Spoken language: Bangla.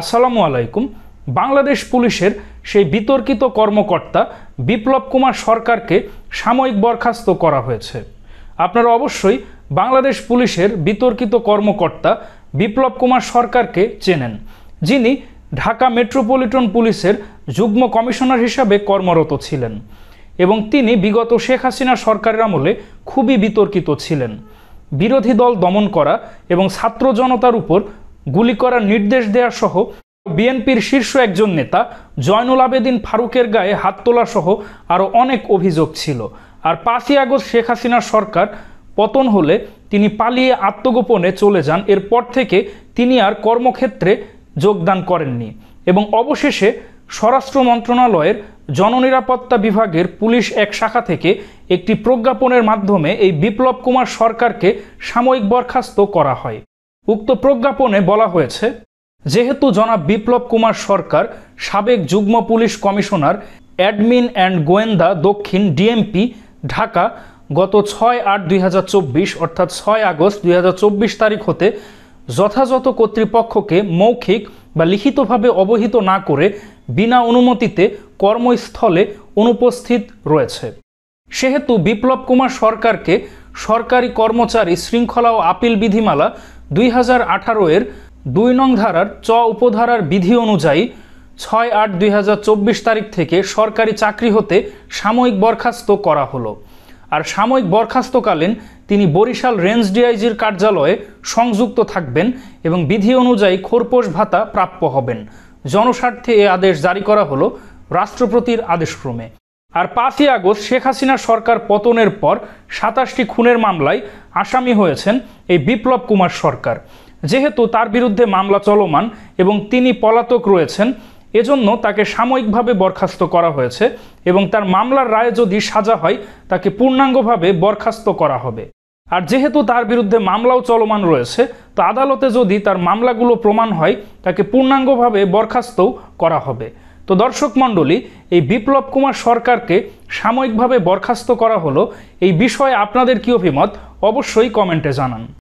আসসালামু আলাইকুম। বাংলাদেশ পুলিশের সেই বিতর্কিত কর্মকর্তা বিপ্লব কুমার সরকারকে সাময়িক বরখাস্ত করা হয়েছে। আপনারা অবশ্যই বাংলাদেশ পুলিশের বিতর্কিত কর্মকর্তা বিপ্লব কুমার সরকারকে চেনেন, যিনি ঢাকা মেট্রোপলিটন পুলিশের যুগ্ম কমিশনার হিসাবে কর্মরত ছিলেন এবং তিনি বিগত শেখ হাসিনা সরকারের আমলে খুবই বিতর্কিত ছিলেন। বিরোধী দল দমন করা এবং ছাত্র জনতার উপর গুলি করার নির্দেশ দেওয়া সহ বিএনপির শীর্ষ একজন নেতা জয়নুল আবেদিন ফারুকের গায়ে হাত তোলা সহ আরও অনেক অভিযোগ ছিল। আর 5ই আগস্ট শেখ হাসিনার সরকার পতন হলে তিনি পালিয়ে আত্মগোপনে চলে যান। এরপর থেকে তিনি আর কর্মক্ষেত্রে যোগদান করেননি এবং অবশেষে স্বরাষ্ট্র মন্ত্রণালয়ের জননিরাপত্তা বিভাগের পুলিশ এক শাখা থেকে একটি প্রজ্ঞাপনের মাধ্যমে এই বিপ্লব কুমার সরকারকে সাময়িক বরখাস্ত করা হয়। উক্ত প্রজ্ঞাপনে বলা হয়েছে, যেহেতু জনাব বিপ্লব কুমার সরকার সাবেক যুগ্ম পুলিশ কমিশনার অ্যাডমিন অ্যান্ড গোয়েন্দা দক্ষিণ ডিএমপি ঢাকা গত 6/8/2024 অর্থাৎ 6 আগস্ট 2024 তারিখ হতে যথাযথ কর্তৃপক্ষকে মৌখিক বা লিখিতভাবে অবহিত না করে বিনা অনুমতিতে কর্মস্থলে অনুপস্থিত রয়েছে, সেহেতু বিপ্লব কুমার সরকারকে সরকারি কর্মচারী শৃঙ্খলা ও আপিল বিধিমালা 2018 এর 2 নং ধারার উপধারার বিধি অনুযায়ী 6/8/2024 তারিখ থেকে সরকারি চাকরি হতে সাময়িক বরখাস্ত করা হলো। আর সাময়িক বরখাস্তকালীন তিনি বরিশাল রেঞ্জ ডিআইজির কার্যালয়ে সংযুক্ত থাকবেন এবং বিধি অনুযায়ী খোরপোশ ভাতা প্রাপ্য হবেন। জনস্বার্থে এ আদেশ জারি করা হলো রাষ্ট্রপতির আদেশক্রমে। আর 5ই আগস্ট শেখ হাসিনা সরকার পতনের পর 27টি খুনের মামলায় আসামি হয়েছেন এই বিপ্লব কুমার সরকার। যেহেতু তার বিরুদ্ধে মামলা চলমান এবং তিনি পলাতক রয়েছেন, এজন্য তাকে সাময়িকভাবে বরখাস্ত করা হয়েছে এবং তার মামলার রায়ে যদি সাজা হয় তাকে পূর্ণাঙ্গভাবে বরখাস্ত করা হবে। আর যেহেতু তার বিরুদ্ধে মামলাও চলমান রয়েছে, তো আদালতে যদি তার মামলাগুলো প্রমাণ হয় তাকে পূর্ণাঙ্গভাবে বরখাস্তও করা হবে। তো দর্শক মণ্ডলী, এই বিপ্লব কুমার সরকারকে সাময়িকভাবে বরখাস্ত করা হলো, এই বিষয়ে আপনাদের কী অভিমত অবশ্যই কমেন্টে জানান।